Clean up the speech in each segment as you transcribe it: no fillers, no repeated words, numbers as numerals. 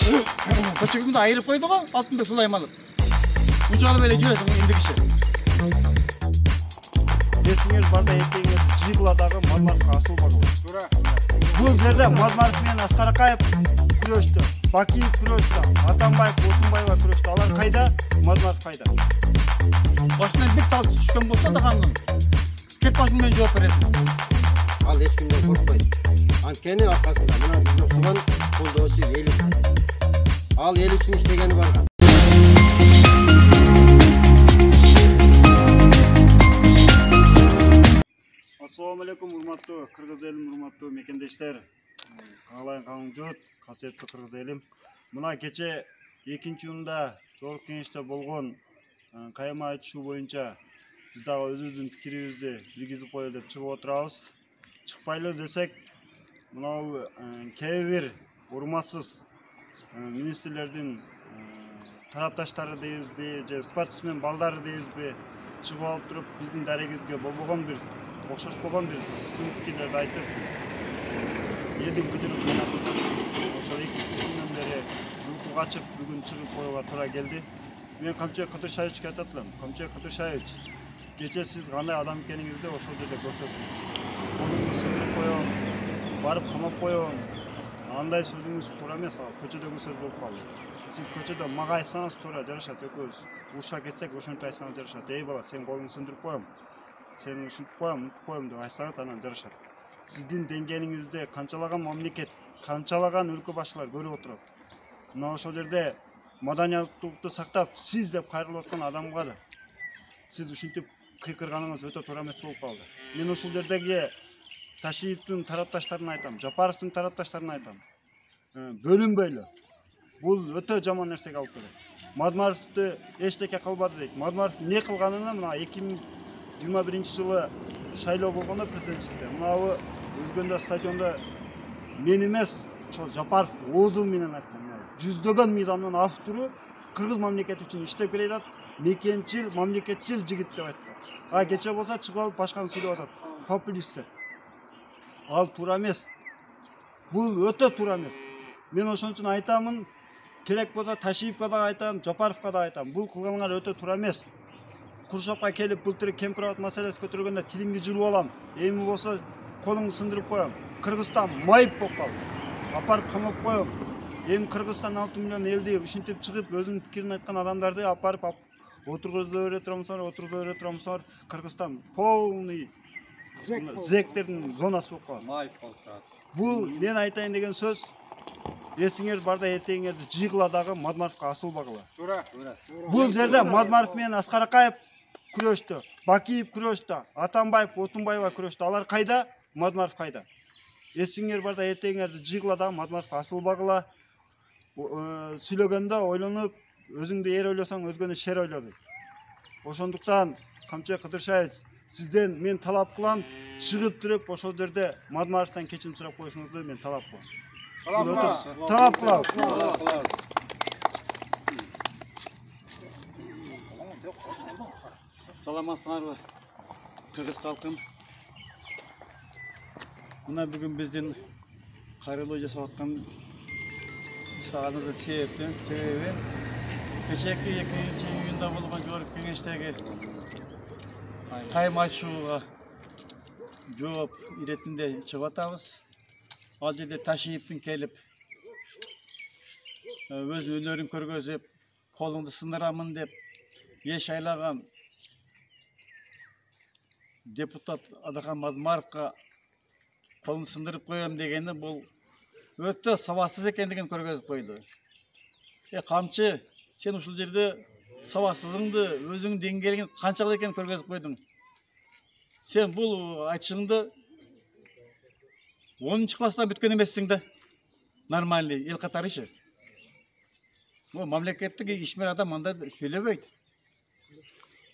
Көчөгүндү айырып койду го Алтынбек Сулайманов. Учалы эле жүрөсүң эмди киши. Есіңер барда ертеңер Жиғыладағы Мармаровқа асылбағы. Бұл жерде Мармаров мен Асқарақаев күрөштү, Бакиев күрөштү, Атамбаев, Отунбаева күрөштү. Алар қайда? Мармаров қайда? Башынан бир тал түшкөн болсо да канун. Кет башыңмен жооп бересиң. Ал эчкимден коркпойт. Анткени аркасында мына биздин окшогон колдоочу эл. Ал эл үчүн иштегени барган. Assalamu alaikum, урматтуу кыргыз элим, урматтуу мекендештер. Каалайын калың жұрт, касиеттүү кыргыз элим. Мына кече 2-июнда Жогорку Кеңеште болгон кайма айтышуу боюнча биз дагы өзүбүздүн пикирибизди билгизип коелу деп чыгып отурабыз. Чыкпайлы десек, мына кээ бир урматсыз министрлердин тарапташтары дейбизби, же спортсмен балдары дейбизби, чыгып алып туруп биздин дарегибизге болбогон бир окшошпогон бир сын пикирлерди айтып, элдин күчүнүн кыйнатып, ошол 2 күндөн бери uyku качып бүгүн чыгып коюуга туура келди. Мен Камчыбек Кыдыршаевичке айтат элем. Камчыбек Кыдыршаевич, кече сиз кандай адам экениңизди ошол жерде көрсөттүңүз. Колуңду сындырып коем, барып камап коем. Андай сөзүңүз туура эмес, көчөдөгү сөз болуп калды. Сиз көчөдө мага айтсаңыз туура жарашат, экөөбүз уруша кетсек ошентип айтсаңыз жарашат. Эй бала, сен колуңду сындырып коем. Сени ушинтип коем, мынтип коем деп айтсаңыз анан жарашат. Сиздин деңгээлиңизде канчалаган мамлекет, канчалаган өлкө башчылар көрүп отурат. Мына ошол жерде маданияттуулукту сактап, сиз деп кайрылып аткан адамга да сиз ушинтип кыйкырганыңыз өтө туура эмес болуп калды. Мен ушул жердеги Ташиевдин тарапташтарына айтам, Жапаровдун тарапташтарына айтам. Бөлүнбөйлү. Бул өтө жаман нерсеге алып келет. Мармаровду эчтеке кылбады дейт. Мармаров эмне кылганына мына 2021-жылы шайлоо болгондо президенттикте мынабы өзгөндө стадиондо мен эмес, ошол Жапаров оозу менен айткан. Жүздөгөн мыйзамдын автору кыргыз мамлекети үчүн иштеп келе жатат, мекенчил, мамлекетчил жигит деп айткан. Кече болсо чыгып алып башканы сүйлөп атат. Популисттер. Ал туура эмес. Бул өтө туура эмес. Мен ошон үчүн айтамын, керек болсо Ташиевке да айтам, Жапаровко да айтам. Бул кылганыңар өтө туура эмес. Куршапка келип былтыр кемпирабад маселеси көтөргөндө тилиңди жулуп алам. Эми болсо колуңду сындырып коем. Кыргызстан майып болуп калды. Апарып камап коем. Эми Кыргызстан 6 миллион элди ушинтип чыгып өзүнүн пикирин айткан адамдарды апарып отургузуп өрө турамсыңар, Кыргызстан полный зектердин зонасы болуп калат. Майып болуп калат. Бул мен айтайын деген сөз. Эсиңер барда эртеңерди Жиғыладагы Мармаровка асылбагыла. Туура. Бул жерде Мармаров менен Аскаракаев күрөштү, Бакиев күрөштү, Атамбаев, Отунбаева күрөштү. Алар кайда? Мармаров кайда? Эсиңер барда эртеңерди Жиғыладагы Мармаровка асылбагыла. Сүйлөгөндө ойлонуп, өзүңдү эр ойлосоң, өзгөнү шер ойло дейт. Ошондуктан Камчыбек Кыдыршаевич, сизден мен талап кылам, чыгып туруп ошол жерде Мармаровдон кечирим сурап коюшуңузду мен талап кылам. Талап кылам. Саламатсыңарбы, кыргыз калкым. Мына бүгүн биздин кайрылуу жасап аткан сагыбыздын себеби кечээки 2-июнда болгон Жогорку Кеңештеги кайма айтышууга жооп иретинде чыгып атабыз. Ал жерде Ташиевдин келип өзүнүн өнөрүн көргөзүп, колуңду сындырамын деп эш айлаган депутат Адахан Мармаровго колун сындырып коем дегени бул өтө сабатсыз экендигин көргөзүп койду. Камчы, сен ушул жерде сабатсызыңды, өзүңдүн деңгээлиңди канчалык экенин көргөзүп койдуң. Сен бул айтышыңды 10-класстан бүткөн эмессиң да. Нормальный эл катарышы. Бул мамлекеттик ишмер адам андай сүйлөбөйт.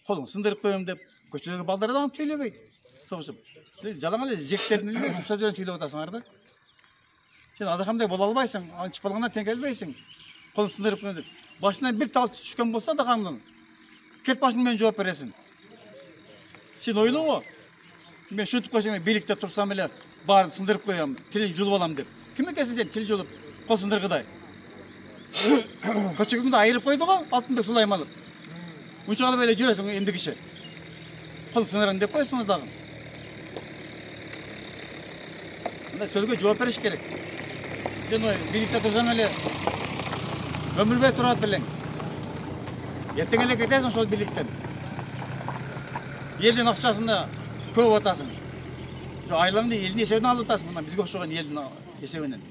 Колуң сындырып коем деп көчөдөгү балдардан сүйлөбөйт. Согушуп. Жалаң эле зектердин эле сөздөрүн сүйлөп атасыңар да. Сен адакамдай боло албайсың, анчып балгана тең келбейсиң. Колун сындырып коем деп. Башынан бир тал түшкөн болсо адакамдын. Кет башың менен жооп бересиң. Сен ойлобо. Мен шутуп койсоң, бийликте турсам эле баарын сындырып коем, тилин жулуп алам деп. Ким экенсиң сен тил жулуп, кол сындыргыдай? Köçөгүңдү айырып койду го Алтынбек Сулайманов. Унчалык эле жүрөсүң эмдигиче. Кыл сынырын деп койсуңуз дагы. Анда сөлгө жооп бериш керек. Сен ой бийликте турсаң эле өмүрбөй турат белең. Эртең эле кетесиң ошол бийликтен. Элдин акчасына көп атасың. Айлаңды элдин эсебинен алып атасың, мына бизге окшогон элдин эсебинен.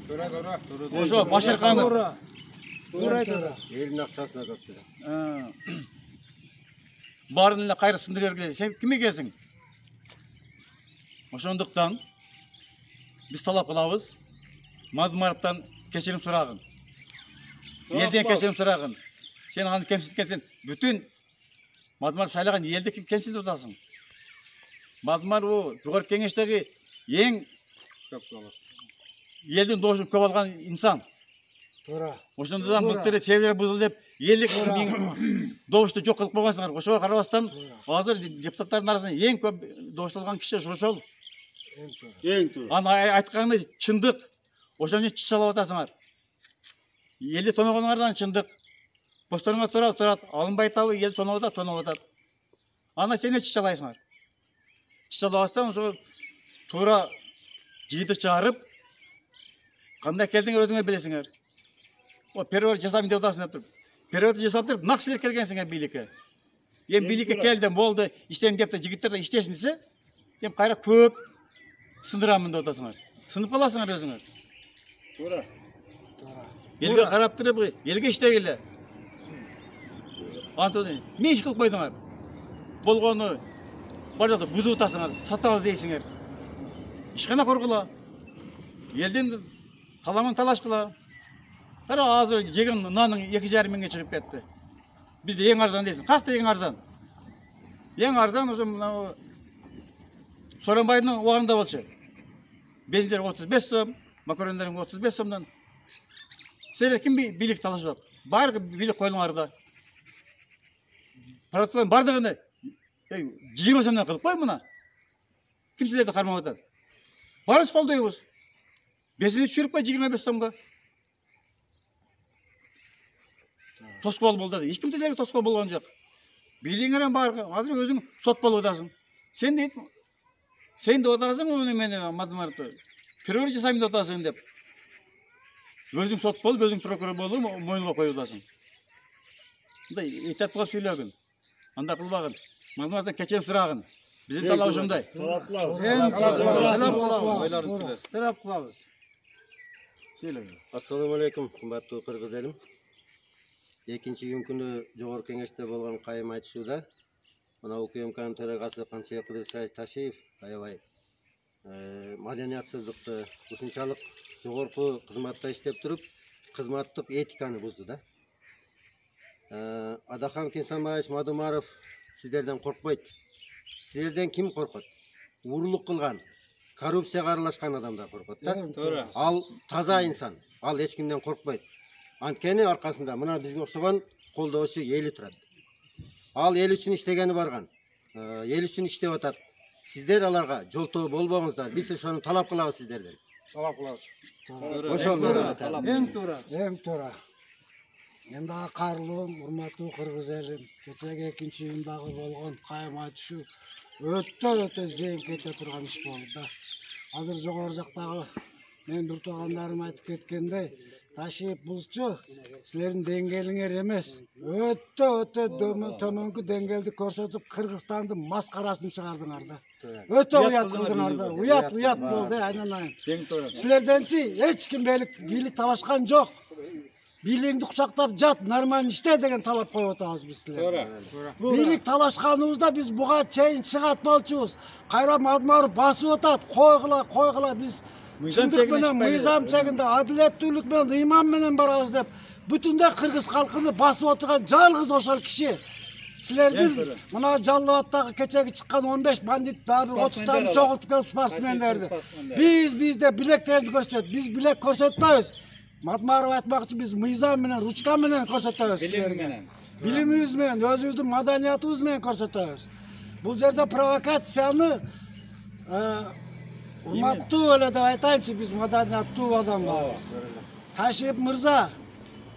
Ошо Башырканов. Элдин акчасына көп dedi. Барын эле кайрып сындырып берген. Сен ким экенсиң? Ошондуктан биз талап кылабыз. Мадымаровдон кечирим сурагын. Элден кечирим сурагын. Сен аны кемситкенсиң, бүтүн Мадымаров шайлаган элди кемситип атасың. Мадымаров жогорку кеңештеги эң элдин добушун көп алган инсан. Туура. Ошондон былтыр чебер бузул деп элдик добушту жок кылып койгонсуңар. Ошого карабастан азыр депутаттардын арасында эң көп добуш алган киши ошол. Эң туура. Аны айтканы чындык. Ошону чычалап атасыңар. Элди тоногоңардан чындык. Посторуңа турат, алынбай табы ел тоноп атат. Аны сен чычалайсыңар. Чычалабастан ошо туура жыйынтык чыгарып, кандай келдиңер өзүңөр билесиңер. О перевод жасайм деп атасың деп туруп. Перевод жасап туруп, нак силер келгенсиңер бийликке. Эми бийликке келдим, болду, иштейм деп жигиттер иштесин десе, эми кайра көп сындырамын деп атасыңар. Сынып каласыңар өзүңөр. Туура. Элге карап туруп, элге иштегиле. Антон, мен иш кылып койдуңар. Болгону бар жакта бузуп атасыңар, сатабыз дейсиңер. Ишкана коргула. Элдин таламын талашкыла. Кара азыр жеген нанын 2,5 миңге чыгып кетти. Бизде эң арзан дейсиң. Какта эң арзан? Эң арзан ошо мына Соронбайдын убагында болчу. Бензиндер 35 сом, макарондер 35 сомдон. Силер ким бийлик талашып атат? Баары бийлик коюлуңар да. Паратылар бардыгыны 20 сомдон кылып кой мына. Ким силерди кармап атат? Барыбыз колдойбуз. Бензинди түшүрүп кой 25 сомго. Тоскоол болду. Эч ким силерге тоскоол болгон жок. Бийлигиңер бар. Азыр өзүң сот болуп атасың. Сен дейт. Сен деп атасың мени Мадымаровду. Перевод жасайм деп атасың деп. Өзүң сот болуп, өзүң прокурор болуп, мойнуга коюп атасың. Мындай этеп кылып сүйлөгүн. Анда кылбагын. Мадымаровдон кечирим сурагын. Биздин талап ошондой. Талап кылабыз. Сүйлөгүн. Ассаламу алейкум, кымбаттуу кыргыз элим. Экинчи күнү жогорку кеңеште болгон кайым айтышууда мына УКМКнын төрагасы Камчыбек Кыдыршаев Ташиев аябай маданиятсыздыкты, ушунчалык жогорку кызматта иштеп туруп, кызматтык этиканы бузду да. Адахан Кенсанбаевич Мадымаров сиздерден коркпойт. Сиздерден ким коркот? Урлук кылган, коррупцияга аралашкан адамдар коркот да. Ал таза инсан, ал эч кимден коркпойт. Анткени аркасында мына бизге окшогон колдоочу эли турат. Ал эл үчүн иштегени барган. Эл үчүн иштеп атат. Сиздер аларга жолтоо болбоңуздар. Биз ошону талап кылабыз сиздерден. Талап кылабыз. Ошол Эң туура. Мен дагы кайрылуум, урматтуу кыргыз элим. Кечеги 2-июндагы болгон кайым айтышуу өтө зыян кете турган иш болду да. Азыр жогору жактагы мен бир туугандарым айтып кеткендей, Ташиев булчу силердин деңгээлиңер эмес. Өтө төмөнкү деңгээлди көрсөтүп Кыргызстандын маскарасын чыгардыңар да. Өтө уят кылдыңар да. Уят болду айнан. Силерденчи эч ким бийлик талашкан жок. Бийлигиңди кучактап жат, нормально иште деген талап коюп атабыз биз силерге. Бийлик талашканыбызда биз буга чейин чыгат болчубуз. Кайра Мадымаров басып атат, койгула биз чындык менен, мыйзам чегинде, адилеттүүлүк менен, ыйман менен барабыз деп бүтүндөй кыргыз калкыны басып отурган жалгыз ошол киши. Силердин мына Жалал Абадтагы кечеги чыккан 15 бандит дагы 30 таны чогултуп келип спортсмендерди. Бизде билектерди көрсөтөт. Биз билек көрсөтпөйбүз. Мадымаров айтмакчы, биз мыйзам менен, ручка менен көрсөтөбүз силерге. Билимибиз менен, өзүбүздүн маданиятыбыз менен көрсөтөбүз. Бул жерде провокацияны урматтуу эле деп айтайынчы, биз маданияттуу адамдарбыз. Ташиев мырза,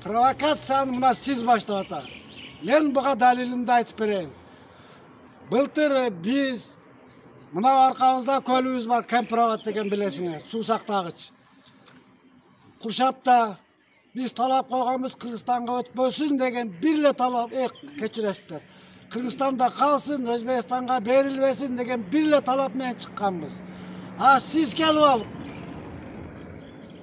Провокацияны мына сиз баштап атасыз. Мен буга далилимди айтып берейин. Былтыр биз мына аркабызда көлүбүз бар, Кемпироват деген билесиңер, суу сактагыч. Куршапта биз талап койгонбуз Кыргызстанга өтпөсүн деген бир эле талап, кечиресиздер. Кыргызстанда калсын, Өзбекстанга берилбесин деген бир эле талап менен чыкканбыз. А сиз келип алып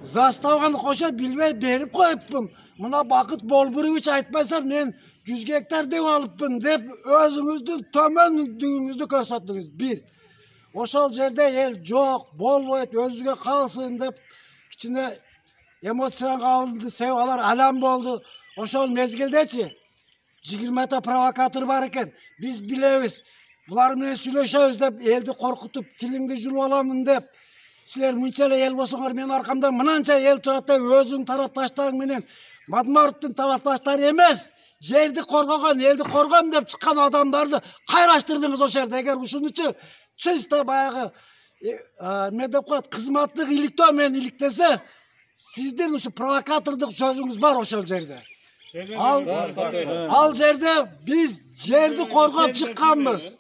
заставаны кошо билбей берип коюпмун. Мына Бакыт Болбурович айтпаса мен 100 гектар деп алыппын деп өзүңүздүн төмөндүгүңүздү көрсөттүңүз. Бир. Ошол жерде эл жок, болбойт, өзүгө калсын деп кичине эмоцияга алынды, алар алам болду. Ошол мезгилдечи 20 провокатор бар экен. Биз билебиз. Булар менен сүйлөшөбүз деп элди коркутуп, тилиңди жулуп аламын деп. Силер мынча эле эл болсоңор менин аркамда мынанча эл турат деп өзүң тарапташтарың менен Мадмаровдун тарапташтары эмес, жерди коргогон, элди коргом деп чыккан адамдарды кайраштырдыңыз ошол жерде. Эгер ушунучу чисто баягы эмне деп коет, кызматтык иликтөө менен иликтесе, сиздин ушу провокатордук сөзүңүз бар ошол жерде. Ал жерде биз жерди коргоп чыкканбыз.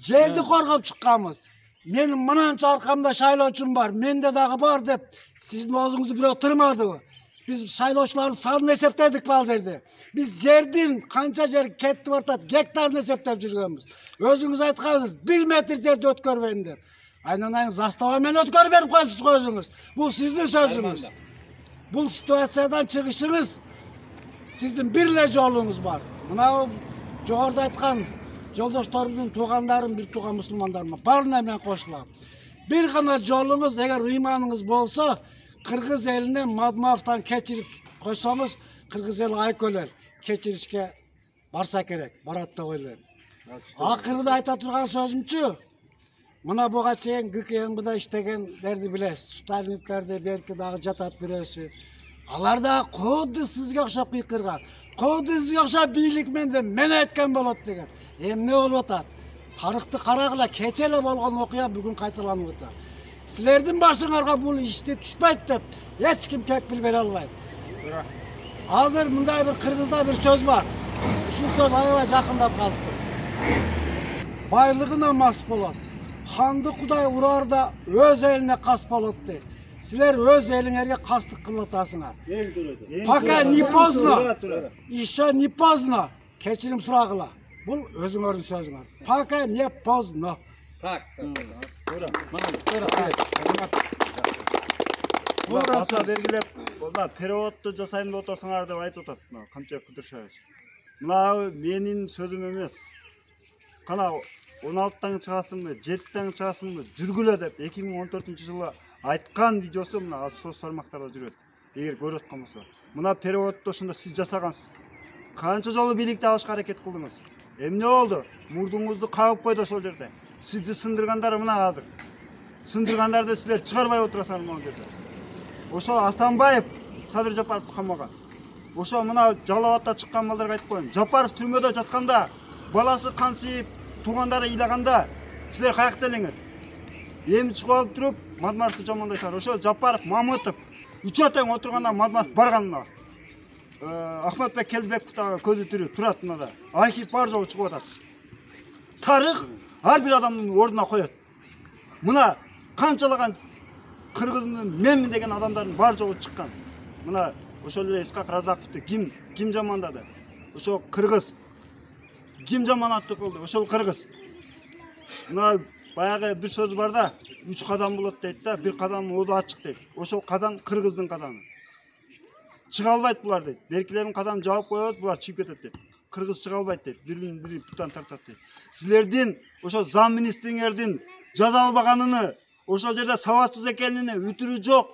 Жерди коргоп чыкканбыз. Менин мынанча аркамда шайлоочум бар, менде дагы бар деп сиздин оозуңузду бирөө тырмадыбы? Биз шайлоочулардын санын эсептедикпи ал жерде? Биз жердин канча жер кетип атат, гектарын эсептеп жүргөнбүз. Өзүңүз айткансыз, 1 метр жерди өткөрбөйм деп. Айнанайын застава менен өткөрүп берип коюпсуз го өзүңүз. Бул сиздин сөзүңүз. Бул ситуациядан чыгышыңыз сиздин бир эле жолуңуз бар. Мына жогоруда айткан жолдошторумдун туугандарын, бир тууган мусулмандарыма баарына мен кошулам. Бир гана жолуңуз, эгер ыйманыңыз болсо, Кыргыз элине Мадмаровдон кечирип койсоңуз, Кыргыз эл айкөлөр, кечиришке барса керек, барат деп ойлойм. Акырында айта турган сөзүмчү, мына буга чейин ГКМБда иштегендерди билесиз, сталиникттерди берки дагы жатат бирөөсү. Алар да кооду сизге окшоп кыйкырган, кооду сизге окшоп бийлик менде мен айткан болот деген. Эмне болуп атат? Тарыхты карагыла, кече эле болгон окуя бүгүн кайталанып атат. Силердин башыңарга бул ишти түшпөйт деп эч ким кепил бере албайт. Азыр мындай бир кыргызда бир сөз бар. Ушул сөз аябай жакындап калыптыр. Байлыгына мас болот. Ханды Кудай урарда өз элине кас болот дейт. Силер өз элиңерге кастык кылып атасыңар. Пока не поздно. Еще не поздно. Кечирим сурагыла. Бул өзүңөрдүн сөзүңөр. Пока не поздно. Так. Баса бергилеп, переводду жасайм деп атасыңар деп айтып атат. Камча Кудыршевич. Мына менин сөзүм эмес. Кана 16-тан чыгасыңбы, 7-тан чыгасыңбы, жүргүлө деп 2014-жылы айткан видеосу мына соц тармактарда жүрөт. Эгер көрүп аткан болсо. Мына переводду ошондо сиз жасагансыз. Канча жолу бийликти алышка аракет кылдыңыз? Эмне болду? Мурдуңузду кабып койду ошол жерде. Сизди сындыргандар мына азыр. Сындыргандарды силер чыгарбай отурасыңар могу жерде. Ошол Атамбаев Садыр Жапаровду камаган. Ошо мына Жалал-Абадта чыккан балдарга айтып коеюн. Жапаров түрмөдө жатканда, баласы кансыйып, туугандары ыйлаганда силер каякта элеңер? Эми чыгып алып туруп, Мадмаровду жамандайсыңар. Ошо Жапаров, Мамытов үчөө тең отурганда Мадмаров барган мына. Ахматбек Келбеков дагы көзү тирүү турат мынада. Архив бар жогу чыгып атат. Тарых ар бир адамдын ордуна коет. Мына канчалаган кыргыздын менмин деген адамдардын бар жогу чыккан. Мына ошол эле Исхак Разаковду ким жамандады? Ошол кыргыз. Ким жаманаттык болду? Ошол кыргыз. Мына баягы бир сөз бар да, 3 кадам болот дейт да, бир кадамдын оозу ачык дейт. Ошол казан кыргыздын казаны. Чыга албайт булар дейт. Беркилердин казанын жаап коебуз, булар чыгып кетет дейт. Кыргыз чыга албайт дейт. Бири путан тартат дейт. Силердин ошо зам министриңердин жаза албаганын, ошол жерде сабатсыз экенин, үтүрү жок,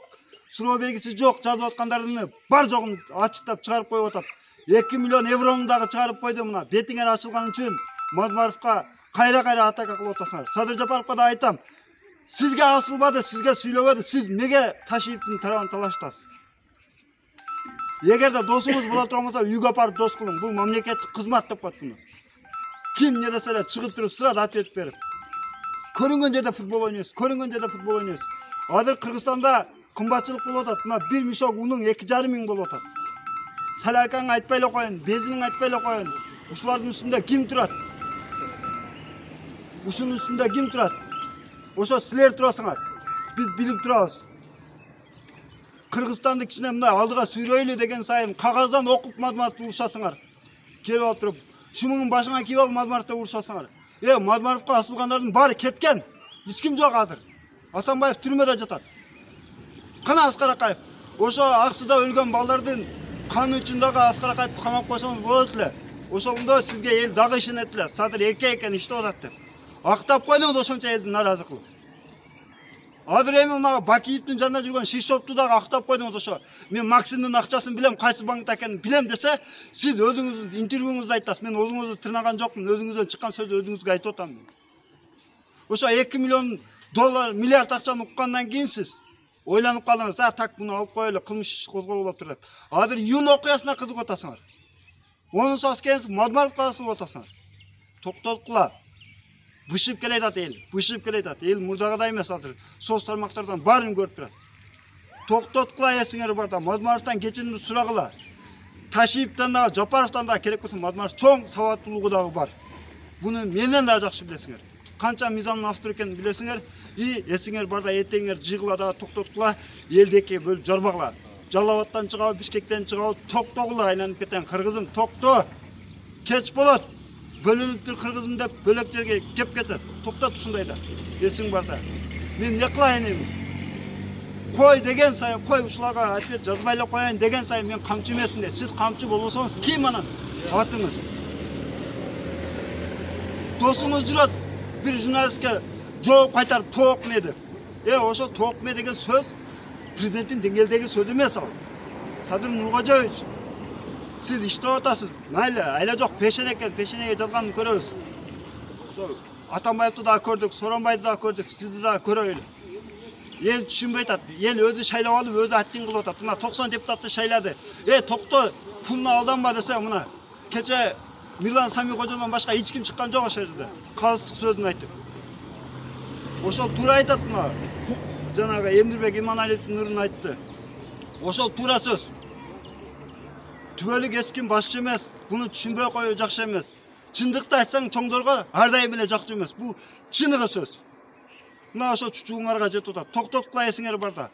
суроо белгиси жок жазып аткандарын бар жогун ачыктап чыгарып коюп атат. 2 миллион еврону дагы чыгарып койду мына. Бетиңер ачылган үчүн Мадмаровго кайра атака кылып атасыңар. Садыр Жапаровго да айтам. Сизге асылбады, сизге сүйлөбөдү. Сиз неге Ташиевдин тарабын талаштасыз? Эгерде досуңуз боло турган болсо, үйгө апарып дос кылың. Бул мамлекеттик кызмат деп коет муну. Ким не десе эле чыгып туруп сырат ответ берип. Көрүнгөн жерде футбол ойнойсуз, көрүнгөн жерде футбол ойнойсуз. Азыр Кыргызстанда кымбатчылык болуп атат. Мына 1 мешок унуң 2,5 миң болуп атат. Саляркаңы айтпай эле коеюн, безиниң айтпай эле коеюн. Ушулардын үстүндө ким турат? Ушунун үстүндө ким турат? Ошо силер турасыңар. Биз билип турабыз. Кыргызстанды кичине мына алдыга сүйрөйлү деген сайын кагаздан окуп Мадмаровду урушасыңар. Келип алып туруп, шумуңдун башыңа кийип алып Мадмаровду урушасыңар. Мадмаровго асылгандардын баары кеткен. Эч ким жок азыр. Атамбаев түрмөдө жатат. Кана Аскар Акаев? Ошо Аксыда өлгөн балдардын каны үчүн дагы Аскар Акаевди камап койсоңуз болот эле. Ошондо сизге эл дагы ишенет эле. Садыр экен иштеп атат деп. Актап койдуңуз ошончо элди наразы кылып. Азыр эми мына Бакиевдин жанында жүргөн Шишовду дагы актап койдуңуз ошо. Мен Максимдин акчасын билем, кайсы банкта экенин билем десе, сиз өзүңүздүн интервьюңузда айтасыз. Мен өзүңүздү тырнаган жокмун, өзүңүздөн чыккан сөздү өзүңүзгө айтып атам. Ошо 2 миллион доллар, миллиард акчаны уккандан кийин сиз ойланып калдыңыз, так буну алып коелу, кылмыш иш козголуп атыр деп. Азыр июнь окуясына кызыгып атасыңар. 10 аскерин Мадмаровго асылып атасыңар. Токтоткула. Бышып келе жатат эл, бышып келе жатат. Эл мурдагыдай эмес азыр. Соц тармактардан баарын көрүп турат. Токтоткула эсиңер барда, Мадмаровдон кечирим сурагыла. Ташиевден дагы, Жапаровдон дагы керек болсо Мадмаров чоң сабаттуулугу дагы бар. Буну менден дагы жакшы билесиңер. Канча мыйзамдын автору экенин билесиңер. Эсиңер барда эртеңер жыгыла дагы токтоткула, элдеки бөлүп жарбагыла. Жалал Абадтан чыгабы, Бишкектен чыгабы, токтогула айланып кеткен кыргызым, токто. Кеч болот. Бөлүнүптүр кыргызым деп бөлөк жерге кеп кетет. Токтот ушундайда. Эсиң барда. Мен не кылайын эми? Кой деген сайын, кой ушуларга ответ жазбай эле коеюн деген сайын мен камчы эмесмин дейт. Сиз камчы болбосоңуз ким анан? Атыңыз. Досуңуз жүрөт. Бир журналистке жооп кайтарып тоок ме деп. Ошо тоок ме деген сөз президенттин деңгээлдеги сөз эмес ал. Садыр Нуркожоевич, сиз иштеп атасыз. Майли, айла жок, пешене экен, пешенеге жазганын көрөбүз. Ошо Атамбаевди дагы көрдүк, Сооронбайды дагы көрдүк, сизди дагы көрөйлү. Эл түшүнбөй атат. Эл өзү шайлап алып, өзү аттин кылып атат. Мына 90 депутатты шайлады. Токто, пулуна алданба десе, мына кече Мирлан Самикожодон башка эч ким чыккан жок ошол жерде. Калыстык сөзүн айтып. Ошол туура айтат мына. Жанагы Эмдирбек Иманалиевдин нурун айтты. Ошол туура сөз. Түбөлүк эч ким башчы эмес. Буну түшүнбөй коюу жакшы эмес. Чындыкты айтсаң чоңдорго ар дайым эле жакчу эмес. Бул чыныгы сөз. Мына ошо чучуңарга жетип атат. Токтоткула эсиңер барда.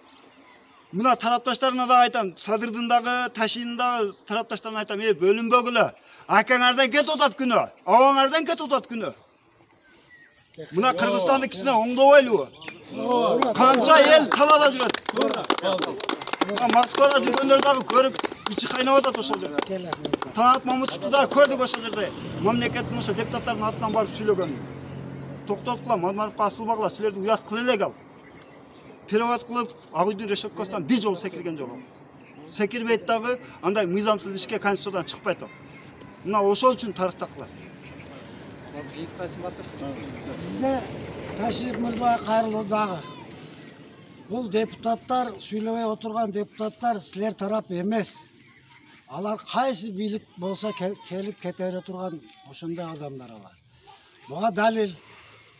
Мына тарапташтарына да айтам, Садырдын дагы, Ташиндин дагы тарапташтарына айтам, бөлүнбөгүлө. Акаңардан кетип атат күнөө. Абаңардан кетип атат күнөө. Мына Кыргызстанды кичине оңдобойлубу? Канча эл талаада жүрөт. Москвада жүргөндөр дагы көрүп, ичи кайнап атат ошол жерде. Танат Мамутовду дагы көрдүк ошол жерде. Мамлекеттин ошо депутаттардын атынан барып сүйлөгөн. Токтоткула, Мадмаровго асылбагыла, силерди уят кыла элек ал. Перевод кылып, Абыйдын решеткасынан бир жолу секирген жок. Секирбейт дагы, андай мыйзамсыз ишке Конституциядан чыкпайт ал. Мына ошол үчүн тарыхта кылат. Бизде Ташиев мырза кайрылуу дагы. Бул депутаттар, сүйлөбөй отурган депутаттар силер тарап эмес. Алар кайсы бийлик болсо келип кетере турган ошондой адамдар алар. Буга далил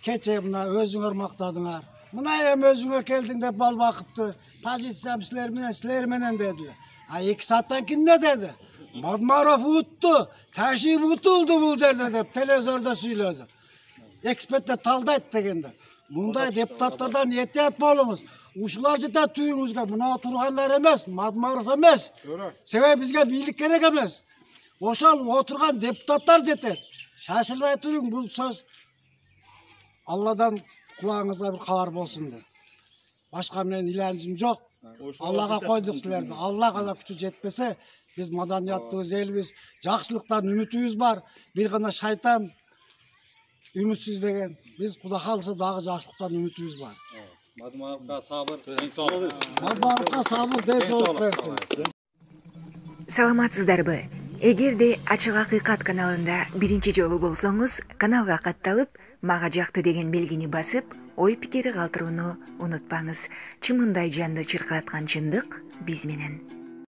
кече мына өзүңөр мактадыңар. Мына эми өзүңө келдиң деп бал бакыпты. Позициям силер менен дедилер. 2 сааттан кийин не деди? Мадмаров утtu, Ташиев утулду бул жерде деп телевизордо сүйлөдү. Эксперттер талдайт дегенде. Мындай депутаттардан этият болуңуз. Ушулар жетет түйүңүзгө, мына отургандар эмес, Мадмаров эмес. Себеби бизге бийлик керек эмес. Ошол отурган депутаттар жетет. Шашылбай туруң, бул сөз Алладан кулağыңызга бир кабар болсун деп. Башка менен иланчым жок. Аллага койдук силерди. Алла гана күчү жетпесе, биз маданияттуу элбиз, жакшылыктан үмүтүбүз бар. Бир гана шайтан үмүтсүз деген. Биз Кудай кааласа дагы жакшылыктан үмүтүбүз бар. Мадмаровго сабыр, ден соолук. Мадмаровго сабыр, ден соолук берсин. Саламатсыздарбы? Эгерде Ачык Акыйкат каналында биринчи жолу болсоңуз, каналга катталып, мага жакты деген белгини басып, ой пикири калтырууну унутпаңыз. Чымындай жанды чыркыраткан чындык биз менен.